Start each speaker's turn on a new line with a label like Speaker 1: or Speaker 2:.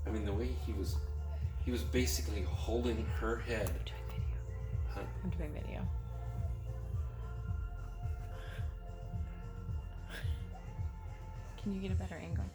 Speaker 1: I mean, the way he was basically holding her head. Huh?
Speaker 2: I'm doing video. Can you get a better angle?